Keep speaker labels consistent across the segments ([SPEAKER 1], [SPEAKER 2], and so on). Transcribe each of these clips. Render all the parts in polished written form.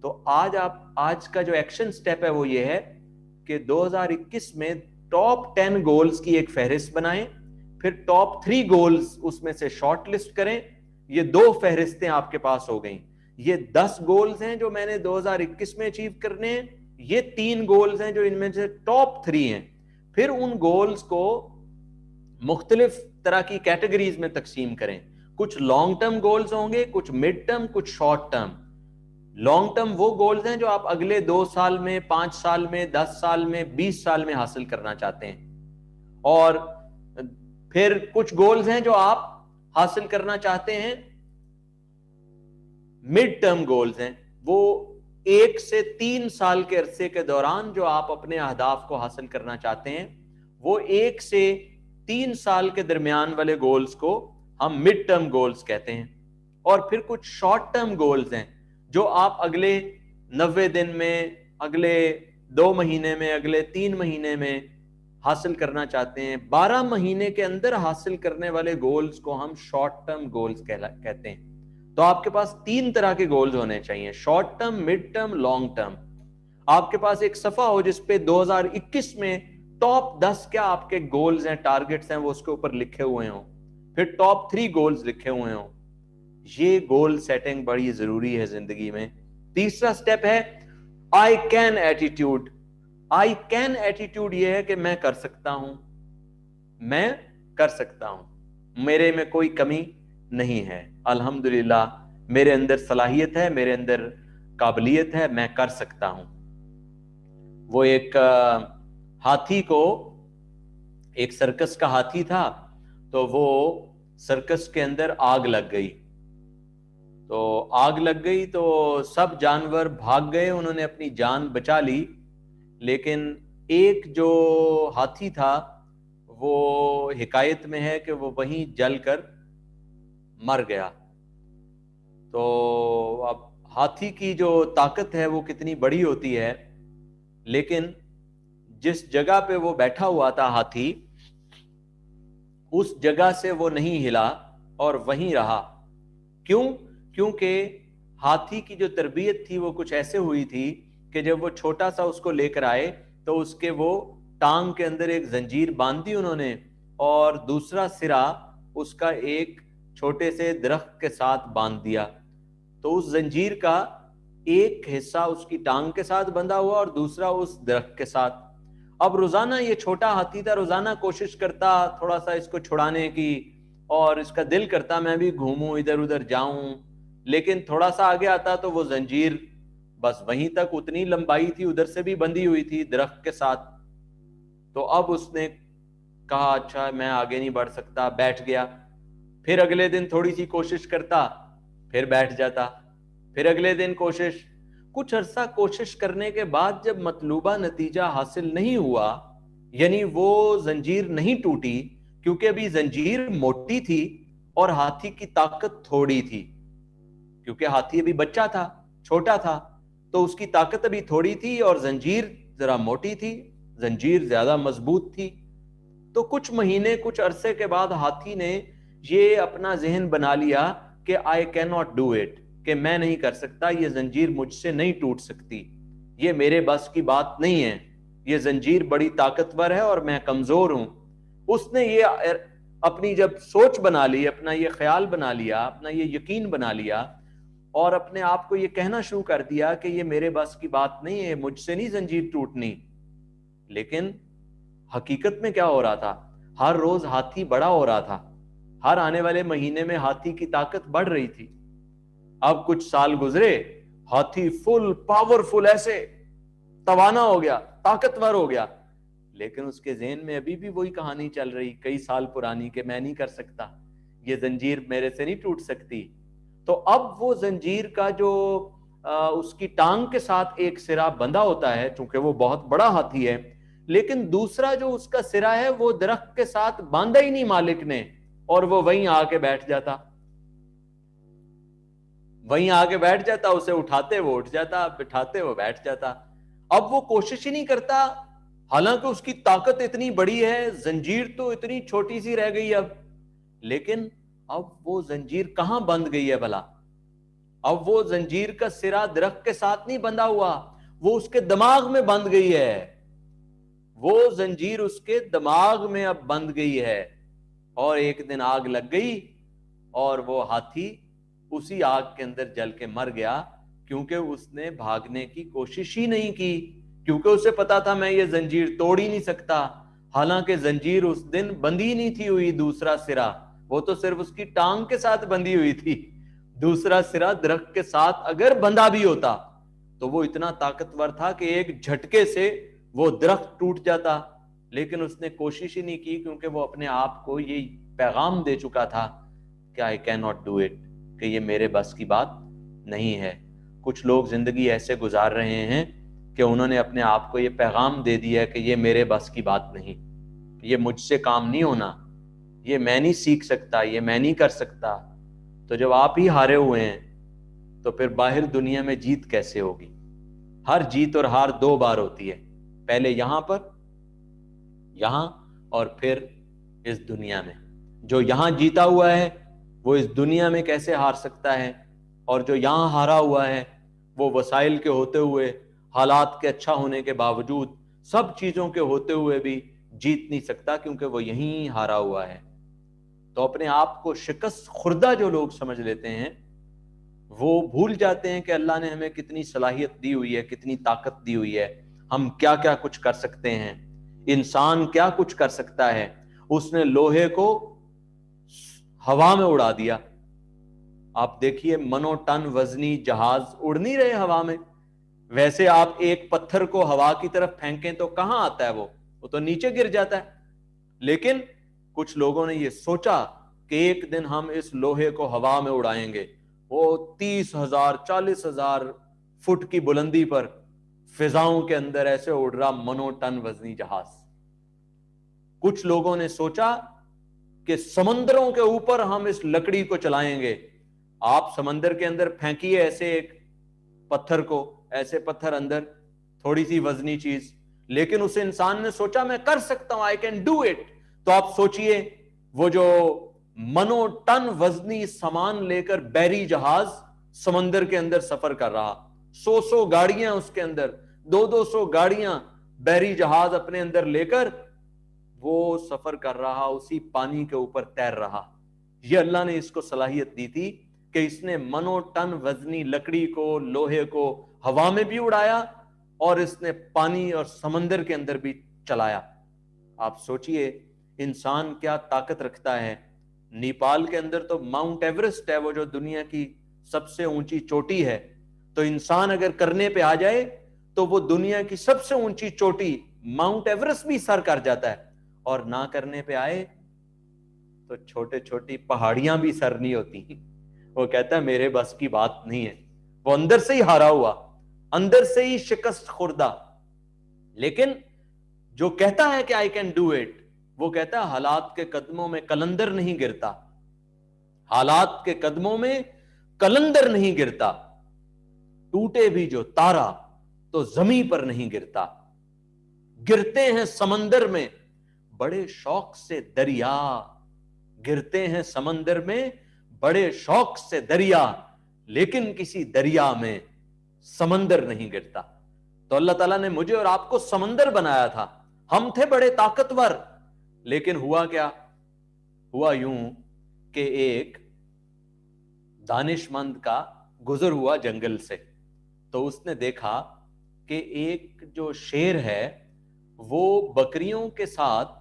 [SPEAKER 1] تو آج کا جو ایکشن سٹیپ ہے وہ یہ ہے کہ 2021 میں ٹاپ 10 گولز کی ایک فہرست بنائیں, پھر ٹاپ 3 گولز اس میں سے شارٹ لسٹ کریں. یہ 2 فہرستیں آپ کے پاس ہو گئیں. یہ 10 گولز ہیں جو میں نے 2021 میں اچیو کرنے ہیں, یہ 3 گولز ہیں جو ان میں سے ٹاپ 3 ہیں. پھر ان گولز کو مختلف طرح کی کیٹیگریز میں تقسیم کریں. کچھ لانگ ٹرم گولز ہوں گے, کچھ مڈ ٹرم, کچھ شارٹ ٹرم. لانگ ٹرم وہ گولز ہیں جو آپ اگلے 2 سال میں, 5 سال میں, 10 سال میں, 20 سال میں حاصل کرنا چاہتے ہیں. اور پھر کچھ گولز ہیں جو آپ حاصل کرنا چاہتے ہیں مڈ ٹرم گولز ہیں, وہ 1 سے 3 سال کے عرصے کے دوران جو آپ اپنے اہداف کو حاصل کرنا چاہتے ہیں, وہ 1 سے 3 سال کے درمیان والے گولز کو ہم مڈ ٹرم گولز کہتے ہیں. اور پھر کچھ شارٹ ٹرم گولز ہیں جو آپ اگلے 90 دن میں, اگلے 2 مہینے میں, اگلے 3 مہینے میں حاصل کرنا چاہتے ہیں. 12 مہینے کے اندر حاصل کرنے والے گولز کو ہم شارٹ ٹرم گولز کہتے ہیں. تو آپ کے پاس 3 طرح کے گولز ہونے چاہیے, short term, mid term, long term. آپ کے پاس ایک صفحہ ہو جس پہ 2021 میں ٹاپ 10 کیا آپ کے گولز ہیں, ٹارگٹس ہیں, وہ اس کے اوپر لکھے ہوئے ہوں, پھر ٹاپ 3 گولز لکھے ہوئے ہوں. یہ گول سیٹنگ بڑی ضروری ہے زندگی میں. تیسرا سٹیپ ہے I can attitude. I can attitude یہ ہے کہ میں کر سکتا ہوں, میں کر سکتا ہوں, میرے میں کوئی کمی نہیں ہے, الحمدللہ میرے اندر صلاحیت ہے, میرے اندر قابلیت ہے, میں کر سکتا ہوں. وہ ایک ہاتھی کو, ایک سرکس کا ہاتھی تھا, تو وہ سرکس کے اندر آگ لگ گئی. تو آگ لگ گئی تو سب جانور بھاگ گئے, انہوں نے اپنی جان بچا لی, لیکن ایک جو ہاتھی تھا وہ حکایت میں ہے کہ وہ وہیں جل کر مر گیا. تو اب ہاتھی کی جو طاقت ہے وہ کتنی بڑی ہوتی ہے, لیکن جس جگہ پہ وہ بیٹھا ہوا تھا ہاتھی, اس جگہ سے وہ نہیں ہلا اور وہیں رہا. کیوں؟ کیونکہ ہاتھی کی جو تربیت تھی وہ کچھ ایسے ہوئی تھی کہ جب وہ چھوٹا سا اس کو لے کر آئے تو اس کے وہ ٹانگ کے اندر ایک زنجیر باندھ دی انہوں نے, اور دوسرا سرا اس کا ایک چھوٹے سے درخت کے ساتھ باندھ دیا. تو اس زنجیر کا ایک حصہ اس کی ٹانگ کے ساتھ بندھا ہوا اور دوسرا اس درخت کے ساتھ. اب روزانہ یہ چھوٹا ہاتھی تھا, روزانہ کوشش کرتا تھوڑا سا اس کو چھڑانے کی, اور اس کا دل کرتا میں بھی گھوموں, ادھر ادھر جاؤں, لیکن تھوڑا سا آگے آتا تو وہ زنجیر بس وہیں تک اتنی لمبائی تھی, ادھر سے بھی بندھی ہوئی تھی درخت کے ساتھ. تو اب اس نے کہا اچھا میں آگے نہیں بڑھ سکتا, بیٹھ گیا. پھر اگلے دن تھوڑی سی کوشش کرتا, پھر بیٹھ جاتا, پھر اگلے دن کوشش. کچھ عرصہ کوشش کرنے کے بعد جب مطلوبہ نتیجہ حاصل نہیں ہوا, یعنی وہ زنجیر نہیں ٹوٹی, کیونکہ ابھی زنجیر موٹی تھی اور ہاتھی کی طاقت تھوڑی تھی, کیونکہ ہاتھی ابھی بچہ تھا, چھوٹا تھا, تو اس کی طاقت ابھی تھوڑی تھی اور زنجیر ذرا موٹی تھی, زنجیر زیادہ مضبوط تھی. تو کچھ مہینے, کچھ عرصے کے بعد ہاتھی نے یہ اپنا ذہن بنا لیا کہ I cannot do it, کہ میں نہیں کر سکتا, یہ زنجیر مجھ سے نہیں ٹوٹ سکتی, یہ میرے بس کی بات نہیں ہے, یہ زنجیر بڑی طاقتور ہے اور میں کمزور ہوں. اس نے یہ اپنی جب سوچ بنا لی, اپنا یہ خیال بنا لیا, اپنا یہ یقین بنا لیا, اور اپنے آپ کو یہ کہنا شروع کر دیا کہ یہ میرے بس کی بات نہیں ہے, مجھ سے نہیں زنجیر ٹوٹنی. لیکن حقیقت میں کیا ہو رہا تھا, ہر روز ہاتھی بڑا ہو رہا تھا, ہر آنے والے مہینے میں ہاتھی کی طاقت بڑھ رہی تھی. اب کچھ سال گزرے, ہاتھی فل پاورفل, ایسے توانا ہو گیا, طاقتور ہو گیا, لیکن اس کے ذہن میں ابھی بھی وہی کہانی چل رہی کئی سال پرانی کہ میں نہیں کر سکتا, یہ زنجیر میرے سے نہیں ٹوٹ سکتی. تو اب وہ زنجیر کا جو اس کی ٹانگ کے ساتھ ایک سرا بندھا ہوتا ہے, چونکہ وہ بہت بڑا ہاتھی ہے, لیکن دوسرا جو اس کا سرا ہے وہ درخت کے ساتھ باندھا ہی نہیں مالک نے, اور وہ وہیں آ کے بیٹھ جاتا, وہیں آ کے بیٹھ جاتا, اسے اٹھاتے وہ اٹھ جاتا, بٹھاتے وہ بیٹھ جاتا. اب وہ کوشش ہی نہیں کرتا, حالانکہ اس کی طاقت اتنی بڑی ہے, زنجیر تو اتنی چھوٹی سی رہ گئی اب, لیکن اب وہ زنجیر کہاں بند گئی ہے بھلا, اب وہ زنجیر کا سرا درخت کے ساتھ نہیں بندھا ہوا، وہ اس کے دماغ میں بندھ گئی ہے، وہ زنجیر اس کے دماغ میں اب بندھ گئی ہے، اور ایک دن آگ لگ گئی اور وہ ہاتھی اسی آگ کے اندر جل کے مر گیا، کیونکہ اس نے بھاگنے کی کوشش ہی نہیں کی، کیونکہ اسے پتا تھا میں یہ زنجیر توڑ ہی نہیں سکتا، حالانکہ زنجیر اس دن بندھی نہیں تھی ہوئی، دوسرا سرا وہ تو صرف اس کی ٹانگ کے ساتھ بندھی ہوئی تھی، دوسرا سرا درخت کے ساتھ اگر بندھا بھی ہوتا تو وہ اتنا طاقتور تھا کہ ایک جھٹکے سے وہ درخت ٹوٹ جاتا، لیکن اس نے کوشش ہی نہیں کی، کیونکہ وہ اپنے آپ کو یہ پیغام دے چکا تھا کہ I cannot do it، کہ یہ میرے بس کی بات نہیں ہے۔ کچھ لوگ زندگی ایسے گزار رہے ہیں کہ انہوں نے اپنے آپ کو یہ پیغام دے دیا ہے کہ یہ میرے بس کی بات نہیں، یہ مجھ سے کام نہیں ہونا، یہ میں نہیں سیکھ سکتا، یہ میں نہیں کر سکتا۔ تو جب آپ ہی ہارے ہوئے ہیں تو پھر باہر دنیا میں جیت کیسے ہوگی؟ ہر جیت اور ہار دو بار ہوتی ہے، پہلے یہاں پر، یہاں، اور پھر اس دنیا میں۔ جو یہاں جیتا ہوا ہے وہ اس دنیا میں کیسے ہار سکتا ہے؟ اور جو یہاں ہارا ہوا ہے وہ وسائل کے ہوتے ہوئے، حالات کے اچھا ہونے کے باوجود، سب چیزوں کے ہوتے ہوئے بھی جیت نہیں سکتا، کیونکہ وہ یہیں ہارا ہوا ہے۔ تو اپنے آپ کو شکست خوردہ جو لوگ سمجھ لیتے ہیں وہ بھول جاتے ہیں کہ اللہ نے ہمیں کتنی صلاحیت دی ہوئی ہے، کتنی طاقت دی ہوئی ہے، ہم کیا کیا کچھ کر سکتے ہیں، انسان کیا کچھ کر سکتا ہے۔ اس نے لوہے کو ہوا میں اڑا دیا، آپ دیکھیے منو ٹن وزنی جہاز اڑ نہیں رہے ہوا میں، ویسے آپ ایک پتھر کو ہوا کی طرف پھینکیں تو کہاں آتا ہے وہ تو نیچے گر جاتا ہے، لیکن کچھ لوگوں نے یہ سوچا کہ ایک دن ہم اس لوہے کو ہوا میں اڑائیں گے، وہ 30,000 40,000 فٹ کی بلندی پر فضاؤں کے اندر ایسے اڑ رہا منو ٹن وزنی جہاز۔ کچھ لوگوں نے سوچا کہ سمندروں کے اوپر ہم اس لکڑی کو چلائیں گے، آپ سمندر کے اندر پھینکیے ایسے ایک پتھر کو، ایسے پتھر اندر تھوڑی سی وزنی چیز، لیکن اس انسان نے سوچا میں کر سکتا ہوں، I can do it۔ تو آپ سوچئے وہ جو منو ٹن وزنی سامان لے کر بحری جہاز سمندر کے اندر سفر کر رہا، 100 گاڑیاں اس کے اندر، 200 گاڑیاں بحری جہاز اپنے اندر لے کر وہ سفر کر رہا، اسی پانی کے اوپر تیر رہا۔ یہ اللہ نے اس کو صلاحیت دی تھی کہ اس نے منو ٹن وزنی لکڑی کو، لوہے کو ہوا میں بھی اڑایا اور اس نے پانی اور سمندر کے اندر بھی چلایا۔ آپ سوچئے انسان کیا طاقت رکھتا ہے۔ نیپال کے اندر تو ماؤنٹ ایورسٹ ہے، وہ جو دنیا کی سب سے اونچی چوٹی ہے، تو انسان اگر کرنے پہ آ جائے تو وہ دنیا کی سب سے اونچی چوٹی ماؤنٹ ایورسٹ بھی سر کر جاتا ہے، اور نہ کرنے پہ آئے تو چھوٹے چھوٹی پہاڑیاں بھی سر نہیں ہوتی۔ وہ کہتا ہے میرے بس کی بات نہیں ہے، وہ اندر سے ہی ہارا ہوا، اندر سے ہی شکست خوردہ۔ لیکن جو کہتا ہے کہ I can do it، وہ کہتا ہے حالات کے قدموں میں کلندر نہیں گرتا، حالات کے قدموں میں کلندر نہیں گرتا، ٹوٹے بھی جو تارا تو زمین پر نہیں گرتا، گرتے ہیں سمندر میں بڑے شوق سے دریا، گرتے ہیں سمندر میں بڑے شوق سے دریا، لیکن کسی دریا میں سمندر نہیں گرتا۔ تو اللہ تعالیٰ نے مجھے اور آپ کو سمندر بنایا تھا، ہم تھے بڑے طاقتور، لیکن ہوا کیا؟ ہوا یوں کہ ایک دانش مند کا گزر ہوا جنگل سے، تو اس نے دیکھا کہ ایک جو شیر ہے وہ بکریوں کے ساتھ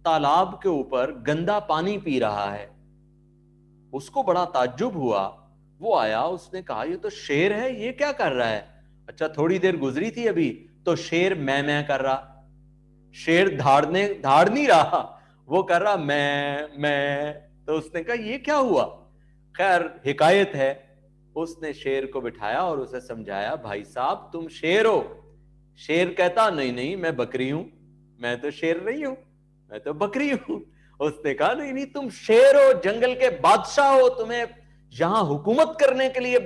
[SPEAKER 1] تالاب کے اوپر گندا پانی پی رہا ہے۔ اس کو بڑا تعجب ہوا، وہ آیا، اس نے کہا یہ تو شیر ہے، یہ کیا کر رہا ہے؟ اچھا تھوڑی دیر گزری تھی ابھی تو شیر میں کر رہا، شیر دھاڑ نہیں رہا، وہ کر رہا میں۔ تو اس نے کہا یہ کیا ہوا؟ خیر حکایت ہے، اس نے شیر کو بٹھایا اور اسے سمجھایا بھائی صاحب تم شیر ہو۔ شیر کہتا نہیں میں بکری ہوں، میں تو شیر نہیں ہوں، میں تو بکری ہوں۔ اس نے کہا نہیں تم شیر ہو، جنگل کے بادشاہ ہو، تمہیں یہاں حکومت کرنے کے لیے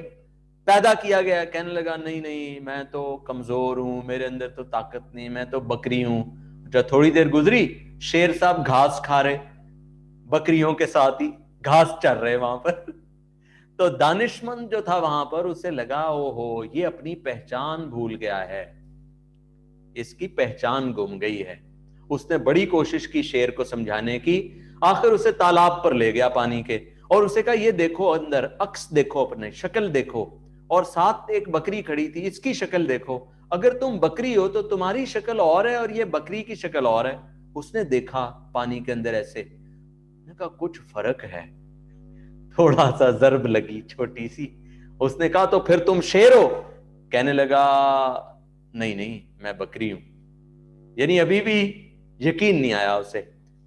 [SPEAKER 1] پیدا کیا گیا۔ کہنے لگا نہیں میں تو کمزور ہوں، میرے اندر تو طاقت نہیں، میں تو بکری ہوں۔ جب تھوڑی دیر گزری شیر صاحب گھاس کھا رہے، بکریوں کے ساتھ ہی گھاس چر رہے وہاں پر۔ تو دانشمند جو تھا وہاں پر اسے لگا او ہو یہ اپنی پہچان بھول گیا ہے، اس کی پہچان گم گئی ہے۔ اس نے بڑی کوشش کی شیر کو سمجھانے کی، آخر اسے تالاب پر لے گیا پانی کے، اور اسے کہا یہ دیکھو اندر عکس دیکھو، اپنے شکل دیکھو، اور ساتھ ایک بکری کھڑی تھی، اس کی شکل دیکھو، اگر تم بکری ہو تو تمہاری شکل اور ہے اور یہ بکری کی شکل اور ہے۔ اس نے دیکھا پانی کے اندر ایسے، نے کہا کچھ فرق ہے، تھوڑا سا ضرب لگی چھوٹی سی۔ اس نے کہا تو پھر تم شیر ہو؟ کہنے لگا نہیں نہیں میں بکری ہوں، یعنی ابھی بھی یقین نہیں آیا اسے۔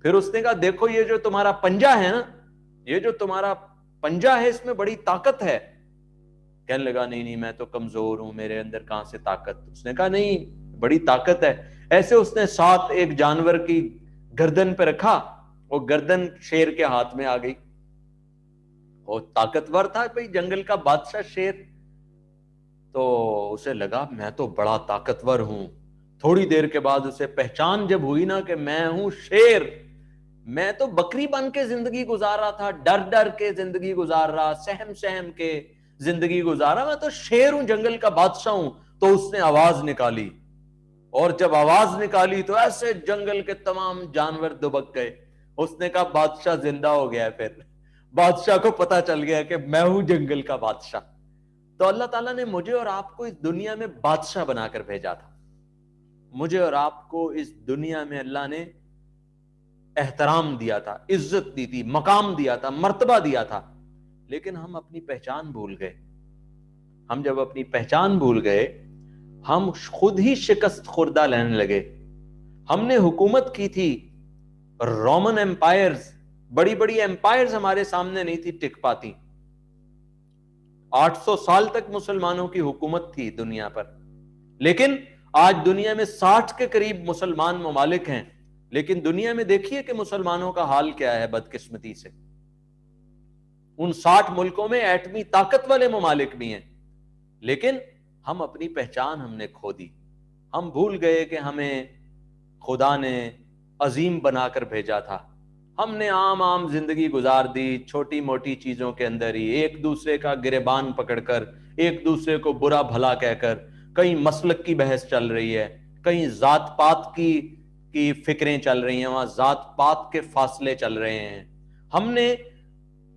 [SPEAKER 1] پھر اس نے کہا دیکھو یہ جو تمہارا پنجہ ہے نا، یہ جو تمہارا پنجہ ہے اس میں بڑی طاقت ہے۔ کہنے لگا نہیں نہیں میں تو کمزور ہوں، میرے اندر کہاں سے طاقت؟ اس نے کہا نہیں بڑی طاقت ہے۔ ایسے اس نے ساتھ ایک جانور کی گردن پہ رکھا، وہ گردن شیر کے ہاتھ میں آ گئی، وہ طاقتور تھا بھئی جنگل کا بادشاہ شیر، تو اسے لگا میں تو بڑا طاقتور ہوں۔ تھوڑی دیر کے بعد اسے پہچان جب ہوئی نا کہ میں ہوں شیر، میں تو بکری بن کے زندگی گزار رہا تھا، ڈر ڈر کے زندگی گزار رہا، سہم سہم کے زندگی گزار رہا، میں تو شیر ہوں، جنگل کا بادشاہ ہوں۔ تو اس نے آواز نکالی، اور جب آواز نکالی تو ایسے جنگل کے تمام جانور دبک گئے۔ اس نے کہا بادشاہ زندہ ہو گیا ہے۔ پھر بادشاہ کو پتا چل گیا کہ میں ہوں جنگل کا بادشاہ۔ تو اللہ تعالیٰ نے مجھے اور آپ کو اس دنیا میں بادشاہ بنا کر بھیجا تھا۔ مجھے اور آپ کو اس دنیا میں اللہ نے احترام دیا تھا، عزت دی تھی، مقام دیا تھا، مرتبہ دیا تھا، لیکن ہم اپنی پہچان بھول گئے۔ ہم جب اپنی پہچان بھول گئے، ہم خود ہی شکست خوردہ لینے لگے۔ ہم نے حکومت کی تھی، رومن ایمپائرز، بڑی بڑی ایمپائرز ہمارے سامنے نہیں تھی ٹک پاتی۔ 800 سال تک مسلمانوں کی حکومت تھی دنیا پر، لیکن آج دنیا میں 60 کے قریب مسلمان ممالک ہیں، لیکن دنیا میں دیکھیے کہ مسلمانوں کا حال کیا ہے بدقسمتی سے۔ ان 60 ملکوں میں ایٹمی طاقت والے ممالک بھی ہیں، لیکن ہم اپنی پہچان ہم نے کھو دی۔ ہم بھول گئے کہ ہمیں خدا نے عظیم بنا کر بھیجا تھا۔ ہم نے عام زندگی گزار دی، چھوٹی موٹی چیزوں کے اندر ہی، ایک دوسرے کا گریبان پکڑ کر، ایک دوسرے کو برا بھلا کہہ کر، کہیں مسلک کی بحث چل رہی ہے، کہیں ذات پات کی فکریں چل رہی ہیں، وہاں ذات پات کے فاصلے چل رہے ہیں۔ ہم نے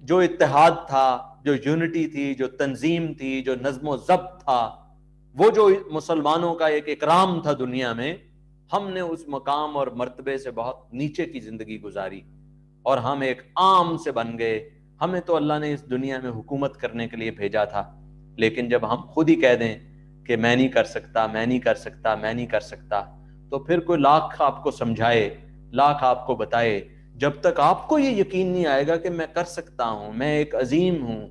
[SPEAKER 1] جو اتحاد تھا، جو یونٹی تھی، جو تنظیم تھی، جو نظم و ضبط تھا، وہ جو مسلمانوں کا ایک اکرام تھا دنیا میں، ہم نے اس مقام اور مرتبے سے بہت نیچے کی زندگی گزاری، اور ہم ایک عام سے بن گئے۔ ہمیں تو اللہ نے اس دنیا میں حکومت کرنے کے لیے بھیجا تھا، لیکن جب ہم خود ہی کہہ دیں کہ میں نہیں کر سکتا، میں نہیں کر سکتا، میں نہیں کر سکتا، تو پھر کوئی لاکھ آپ کو سمجھائے، لاکھ آپ کو بتائے، جب تک آپ کو یہ یقین نہیں آئے گا کہ میں کر سکتا ہوں، میں ایک عظیم ہوں،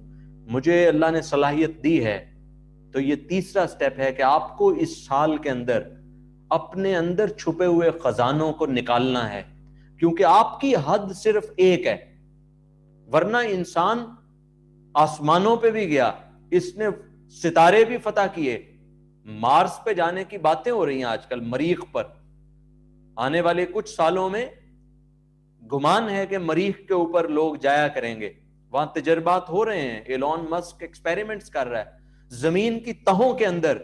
[SPEAKER 1] مجھے اللہ نے صلاحیت دی ہے، تو یہ تیسرا سٹیپ ہے کہ آپ کو اس سال کے اندر اپنے اندر چھپے ہوئے خزانوں کو نکالنا ہے، کیونکہ آپ کی حد صرف ایک ہے، ورنہ انسان آسمانوں پہ بھی گیا، اس نے ستارے بھی فتح کیے، مارس پہ جانے کی باتیں ہو رہی ہیں آج کل، مریخ پر آنے والے کچھ سالوں میں گمان ہے کہ مریخ کے اوپر لوگ جایا کریں گے، وہاں تجربات ہو رہے ہیں، ایلون مسک ایکسپیریمنٹس کر رہا ہے۔ زمین کی تہوں کے اندر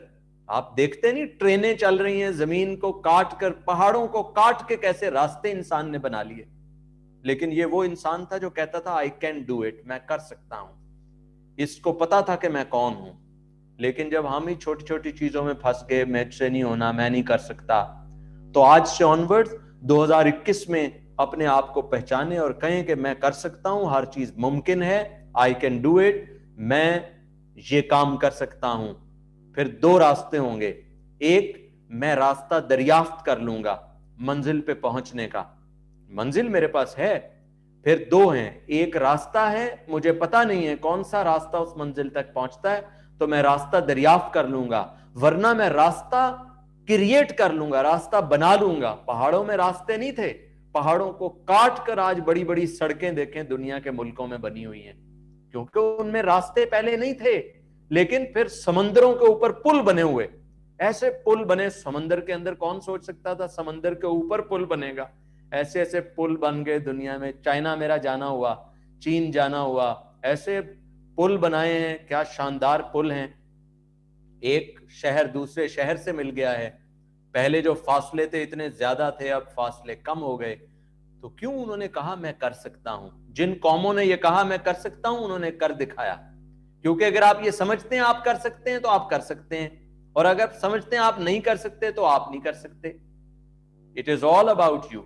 [SPEAKER 1] آپ دیکھتے نہیں ٹرینیں چل رہی ہیں، زمین کو کاٹ کر، پہاڑوں کو کاٹ کے کیسے راستے انسان نے بنا لیے، لیکن یہ وہ انسان تھا جو کہتا تھا I can do it، میں کر سکتا ہوں، اس کو پتا تھا کہ میں کون ہوں۔ لیکن جب ہم ہی چھوٹی چھوٹی چیزوں میں پھنس گئے، مجھ سے نہیں ہونا، میں نہیں کر سکتا، تو آج سے آنورڈ 2021 میں اپنے آپ کو پہچانے اور کہیں کہ میں کر سکتا ہوں، ہر چیز ممکن ہے، I can do it، میں یہ کام کر سکتا ہوں۔ پھر دو راستے ہوں گے، ایک میں راستہ دریافت کر لوں گا منزل پہ پہنچنے کا، منزل میرے پاس ہے، پھر دو ہیں، ایک راستہ ہے مجھے پتا نہیں ہے کون سا راستہ اس منزل تک پہنچتا ہے، تو میں راستہ دریافت کر لوں گا، ورنہ میں راستہ کریٹ کر لوں گا، راستہ بنا لوں گا۔ پہاڑوں میں راستے نہیں تھے، پہاڑوں کو کاٹ کر آج بڑی بڑی سڑکیں دیکھیں دنیا کے ملکوں میں بنی ہوئی ہیں، کیونکہ ان میں راستے پہلے نہیں تھے۔ لیکن پھر سمندروں کے اوپر پل بنے ہوئے، ایسے پل بنے، سمندر کے اندر کون سوچ سکتا تھا سمندر کے اوپر پل بنے گا؟ ایسے پل بن گئے دنیا میں، چائنا میرا جانا ہوا، چین جانا ہوا، ایسے پل بنائے ہیں, کیا شاندار پل ہیں, ایک شہر دوسرے شہر سے مل گیا ہے, پہلے جو فاصلے تھے اتنے زیادہ تھے, اب فاصلے کم ہو گئے. تو کیوں انہوں نے کہا میں کر سکتا ہوں؟ جن قوموں نے یہ کہا میں کر سکتا ہوں, انہوں نے کر دکھایا. کیونکہ اگر آپ یہ سمجھتے ہیں آپ کر سکتے ہیں تو آپ کر سکتے ہیں, اور اگر سمجھتے ہیں آپ نہیں کر سکتے تو آپ نہیں کر سکتے. It is all about you.